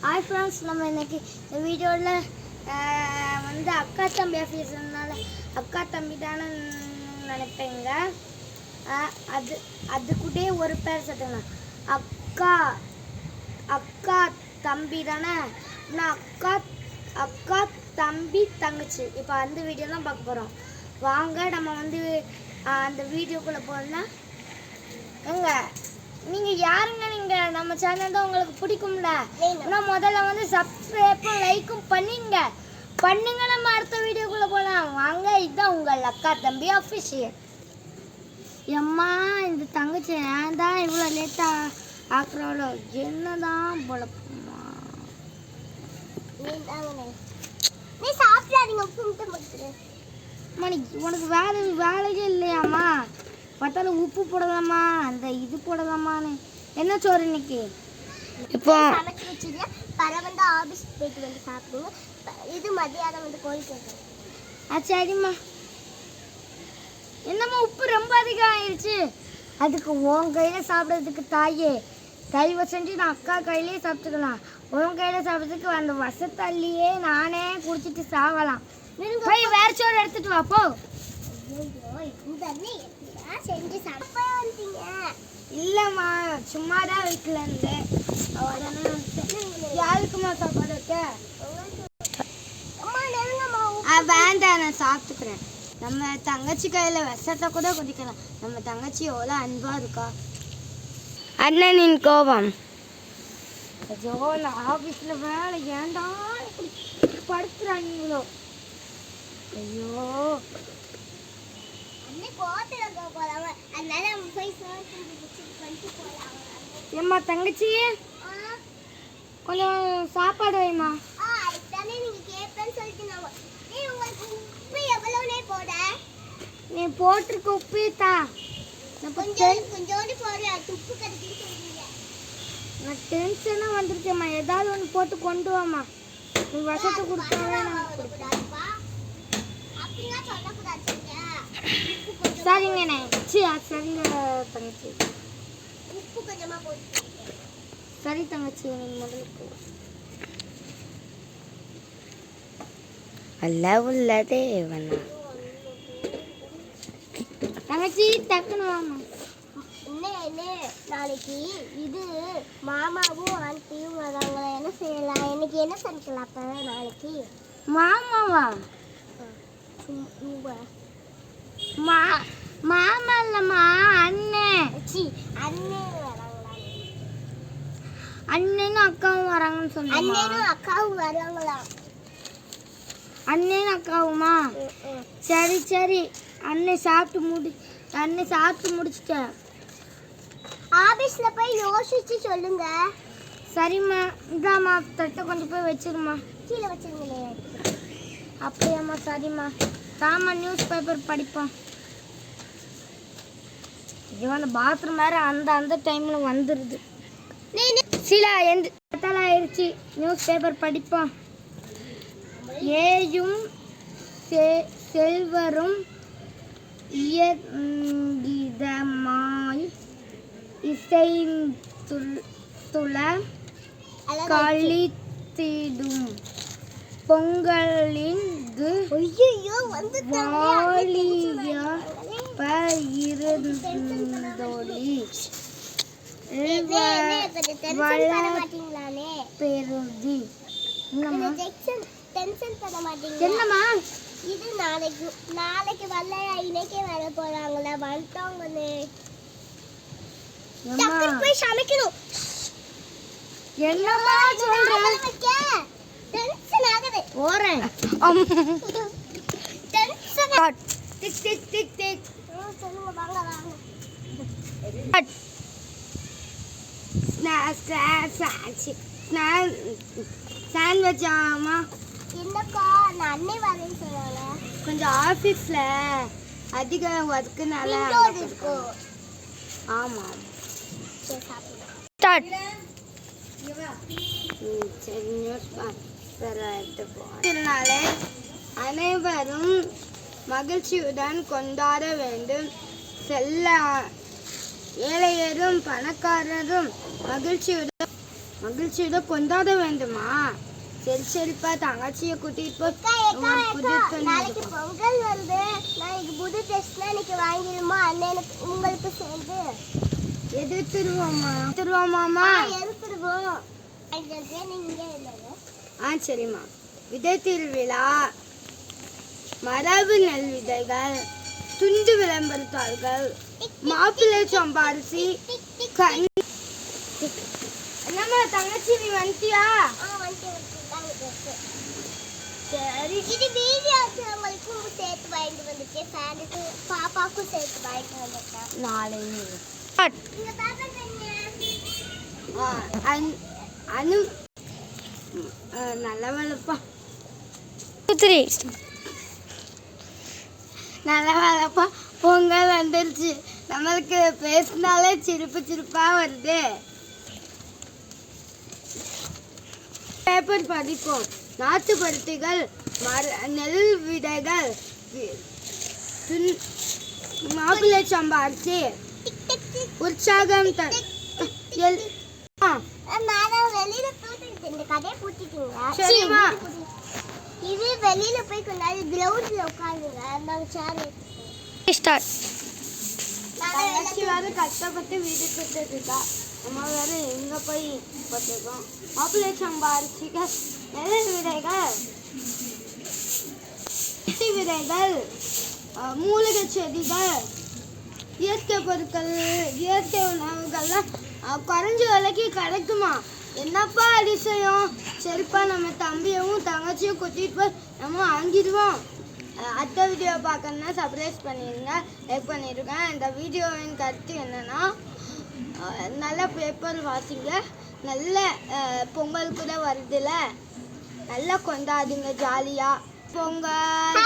Hi friends, நம்ம இன்னைக்கு இந்த வீடியோவில் வந்து அக்கா தம்பி ஆஃபீஸ்னால அக்கா தம்பி தானே நினைப்பேங்க. அதுக்கூடே ஒரு பேர் சேர்த்துக்கணும். அக்கா அக்கா தம்பி தானே. நான் அக்கா அக்கா தம்பி தங்கச்சி. இப்போ அந்த வீடியோ தான் பார்க்க போகிறோம். வாங்க நம்ம வந்து அந்த வீடியோக்குள்ளே போனால் எங்க நீங்கள் யாருங்க? நீங்கள் நம்ம சேனல் தான் உங்களுக்கு பிடிக்கும்ல. ஆனால் முதல்ல வந்து சப்ஸ்கிரைப்பும் லைக்கும் பண்ணுங்க. நம்ம அடுத்த வீடியோக்குள்ளே போகலாம் வாங்க. இதுதான் உங்கள் அக்கா தம்பி ஆஃபீஷியல். எம்மா இந்த தங்கச்சி ஏன் தான் இவ்வளோ லேட்டாக ஆக்குறாளோ என்னதான் பொழப்புமா. நீ சாப்பிடாதீங்க, மணி உனக்கு வேலையே இல்லையாம்மா? பார்த்தாலும் உப்பு போடலாமா, அந்த இது போடலாமான்னு. என்ன சோறு இன்னைக்கு? இப்போ சமைச்சு வச்சுட்டு பர வந்து ஆஃபீஸ் போயிட்டு வந்து சாப்பிடுங்க. இது மதியானம் வந்து கோழி கேட்குறேன். சரிம்மா. என்னம்மா உப்பு ரொம்ப அதிகம் ஆயிடுச்சு. அதுக்கு உன் கையில் சாப்பிட்றதுக்கு தாயே தயவு செஞ்சு நான் அக்கா கையிலே சாப்பிட்டுக்கலாம். உன் கையில் சாப்பிட்றதுக்கு அந்த வசத்தள்ளியே நானே குடிச்சிட்டு சாவலாம். போய் வேற சோறு எடுத்துட்டு வா போ. செஞ்சு சாப்பிட்டீங்க? இல்லைம்மா, சும்மா தான் வீட்டில் இருந்து யாருக்குமா சாப்பாடு வைக்க? வேண்டாம், நான் சாப்பிட்டுக்கிறேன். நம்ம தங்கச்சி கையில் விஷத்தை கூட குடிக்கலாம். நம்ம தங்கச்சி எவ்வளோ அன்பா இருக்கா. அண்ணனின் கோபம். ஐயோ, இந்த ஆஃபீஸில் வேலை ஏன்டா படுத்துறாங்களோ. ஐயோ, ஏம்மா தங்கச்சி கொஞ்சம் சாப்பாடு வைமா. நீ போட்டிருக்க உப்பு தா. நான் டென்ஷனாக வந்துருக்கேம்மா. ஏதாவது ஒன்று போட்டு கொண்டு வாம்மா. நீ விஷத்தை கொடுத்தாவே சரிங்கண்ணே. சரிங்க தங்கச்சி. உப்பு கொஞ்சமா போட்டு. சரி தங்கச்சி, நீ முதல்ல அல்ல உள்ளதே வேணா. தங்கச்சி டக்குன்னு வாமா. நாளைக்கு இது மாமாவும் ஆண்டியும் வராங்களா, என்ன செய்யலாம்? எனக்கு என்ன சமைக்கலாம் அப்ப நாளைக்கு? மாமாவா? மாமா இல்லம்மா, அண்ணன். அண்ணனும் அக்காவும் வராங்கன்னு சொன்னாங்க. அண்ணனும் அக்காவும் வராங்களா? அண்ணனும் அக்காவுமா? சரி. அண்ணன் சாப்பிட்டு முடிச்சிட்டேன். ஆபீஸ்ல போய் யோசிச்சு சொல்லுங்க. சரிம்மா. இதாம்மா தட்டை கொஞ்சம் போய் வச்சிருமா. கீழே வச்சிருங்களே. அப்படியாம்மா? சரிம்மா. தாமா நியூஸ் பேப்பர் படிப்போம். ஐயோ, அந்த பாத்ரூம் வேறு அந்த டைமில் வந்துடுது. சீலா எந்த ஆயிடுச்சு. நியூஸ் பேப்பர் படிப்போம். ஏயும் செல்வரும் இயங்கிதமாய் இசைந்துள கழித்திடும் பொங்கலின் இருந்தொழி பெருதி. என்னம்மா இது நாளைக்கு வரல, இன்னைக்கே வர போறாங்களா? வந்துட்டாங்கன்னு போய் சமைக்கணும். என்னம்மா சொல்றேன்? டென்ஷன் ஆகுது. ஓரேன். Tension. Tick tick tick tick. சொல்லுங்க, வாங்க. சாண்ட்விச் ஆமா. என்னக்கா, நான் அண்ணே வரேன்னு சொன்னால. கொஞ்சம் ஆஃபீஸில் அதிக ஒர்க்குனால. ஆமாம். ஸ்டார்ட். சரி, நியூஸ் எடுத்துப்போம். அனைவரும் மகிழ்ச்சியுடன் கொண்டாட வேண்டும். ஏழையரும் பணக்காரரும் மகிழ்ச்சியுடன் மகிழ்ச்சியோட கொண்டாட வேண்டுமா? சரி சரிப்பா, தங்கச்சியை கூட்டிட்டு அக்கா, நாளைக்கு பொங்கல் வந்து நாளைக்கு புது ட்ரெஸ்னா இன்னைக்கு வாங்கிடுமா அண்ணனுக்கு உங்களுக்கு சேர்ந்து எடுத்துருவோமாமா? எடுத்துருவோம். நீங்க என்னங்க? சரிம்மா. விதை திருவிழா, மரபு நெல் விதைகள், துண்டு விளம்பரத்தாள்கள், மாப்பிள்ளை சம்பாரிசி, என்னம்மா தங்கச்சி நீ வந்துட்டியா? சரி, இது வீடியோக்கு உங்களுக்கும் சேர்த்து வாங்கிட்டு வந்துட்டேன், ஃபேனுக்கு பாப்பாக்கும் சேர்த்து வாங்கிட்டு வந்துட்டேன். நாளை இங்க பாப்பா அனு நல்ல வேலைப்பா. நல்ல வேலைப்பா, பொங்கல் வந்துருச்சு. நம்மளுக்கு பேசினாலே சிரிப்பா வருது. பேப்பர் படிப்போம். நாட்டுப்படுத்திகள், நெல் விதைகள், மாப்பிள்ளை சம்பாரிச்சு, உற்சாகம் வெளியில தூக்கிட்டு இந்த கதையை பூட்டிட்டீங்களா? சரிம்மா. இது வெளியில போய் கொஞ்ச நேரம் கிரவுண்ட்ல உட்காருங்க. நாங்க சேர் தங்கச்சி வேற கஷ்டப்பட்டு வீடு கட்டுருக்கா. நம்ம வேற எங்க போய் பார்த்துருக்கோம். மாப்பிள்ளை சம்பாரிச்சிக்க நெல் விதைகள், விதைகள், மூலிகை செடிகள், இயற்கை பொருட்கள், இயற்கை உணவுகள்லாம் குறைஞ்ச விலைக்கு கிடைக்குமா? என்னப்பா அதிசயம். சரிப்பா, நம்ம தம்பியவும் தங்கச்சியும் கூட்டிட்டு போய் நம்ம வாங்கிடுவோம். அடுத்த வீடியோ பார்க்கணுன்னா சப்ஸ்கிரைப் பண்ணிடுங்க, லைக் பண்ணிடுங்க. இந்த வீடியோவின் கருத்து என்னன்னா, நல்ல பேப்பர் வாசிங்க, நல்ல பொங்கல் கூட வருதுல, நல்லா கொண்டாடுங்க ஜாலியாக. பொங்கல்.